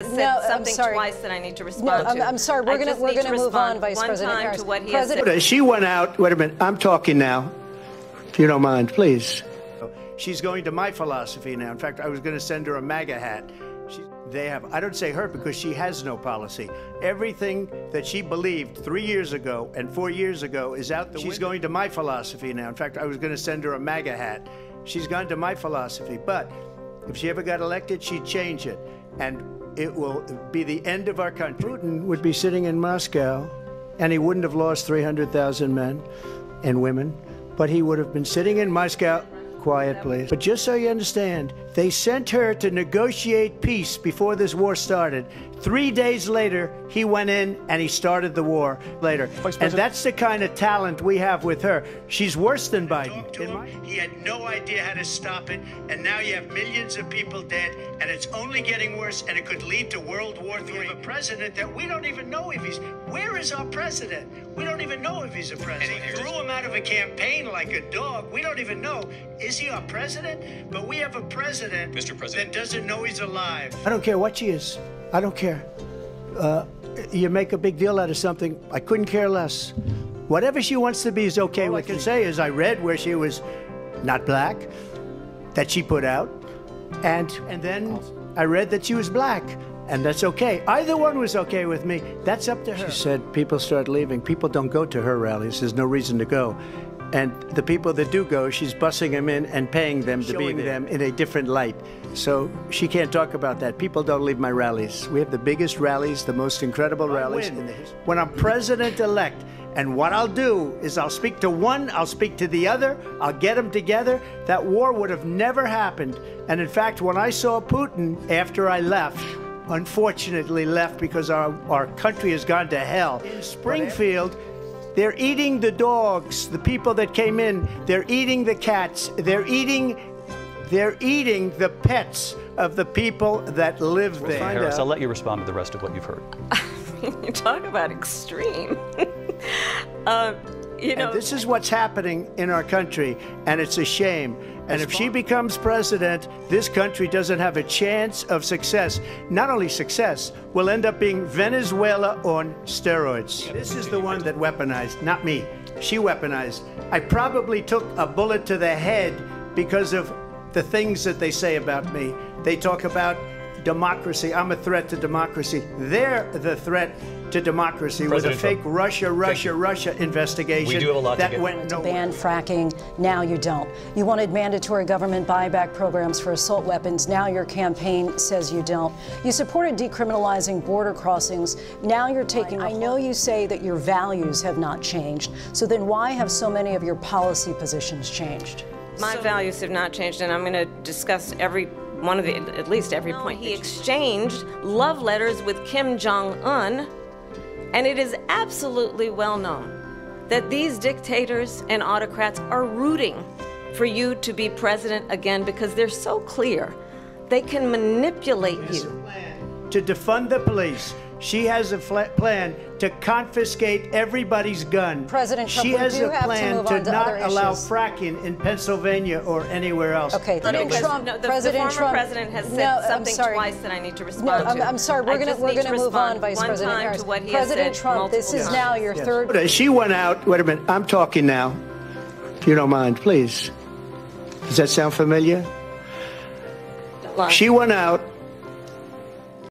said something twice that I need to respond to. I'm sorry. We're going to move on, Vice President Harris. To what he has said. She went out. Wait a minute. I'm talking now. If you don't mind, please. She's going to my philosophy now. In fact, I was going to send her a MAGA hat. I don't say her because she has no policy. Everything that she believed 3 years ago and 4 years ago is out the window. She's going to my philosophy now. In fact, I was going to send her a MAGA hat. She's gone to my philosophy. But if she ever got elected, she'd change it. And it will be the end of our country. Putin would be sitting in Moscow, and he wouldn't have lost 300,000 men and women, but he would have been sitting in Moscow. Quiet, please. But just so you understand, they sent her to negotiate peace before this war started. 3 days later, he went in and he started the war later. And that's the kind of talent we have with her. She's worse than Biden. He had no idea how to stop it, and now you have millions of people dead, and it's only getting worse, and it could lead to World War III. We have a president that we don't even know if he's... Where is our president? We don't even know if he's a president. They threw him out of a campaign like a dog. We don't even know. Is he our president? But we have a president, Mr. President, that doesn't know he's alive. I don't care what she is. I don't care. You make a big deal out of something. I couldn't care less. Whatever she wants to be is okay. All I can say is I read where she was not black, that she put out, and then I read that she was black, and that's okay. Either one was okay with me. That's up to her. She said people start leaving. People don't go to her rallies. There's no reason to go. And the people that do go, she's bussing them in and paying them to be them in a different light. So she can't talk about that. People don't leave my rallies. We have the biggest rallies, the most incredible rallies in the history. When I'm president-elect, and what I'll do is I'll speak to one, I'll speak to the other, I'll get them together. That war would have never happened. And in fact, when I saw Putin after I left, unfortunately left because our country has gone to hell. In Springfield, they're eating the dogs, the people that came in. They're eating the cats. They're eating the pets of the people that live there. Harris, I'll let you respond to the rest of what you've heard. You talk about extreme. And this is what's happening in our country, and it's a shame. And if she becomes president, this country doesn't have a chance of success. Not only success, we'll end up being Venezuela on steroids. This is the one that weaponized, not me. She weaponized. I probably took a bullet to the head because of the things that they say about me. They talk about democracy. I'm a threat to democracy. They're the threat to democracy with a fake Russia investigation. We do have a lot that went nowhere. Ban fracking. Now you don't. You wanted mandatory government buyback programs for assault weapons. Now your campaign says you don't. You supported decriminalizing border crossings. Now you're taking. I know you say that your values have not changed. So then why have so many of your policy positions changed? My values have not changed, and I'm going to discuss at least every point. He exchanged love letters with Kim Jong-un, and it is absolutely well known that these dictators and autocrats are rooting for you to be president again because they're so clear. They can manipulate you. To defund the police. She has a plan to confiscate everybody's gun. President Trump, she has a plan to not allow issues. Fracking in Pennsylvania or anywhere else. Okay, the former president has said something twice that I need to respond to. I'm sorry. We're going to move on, Vice President Harris. President Trump, this is now your third. She went out. Wait a minute. I'm talking now. If you don't mind, please. Does that sound familiar? She went out.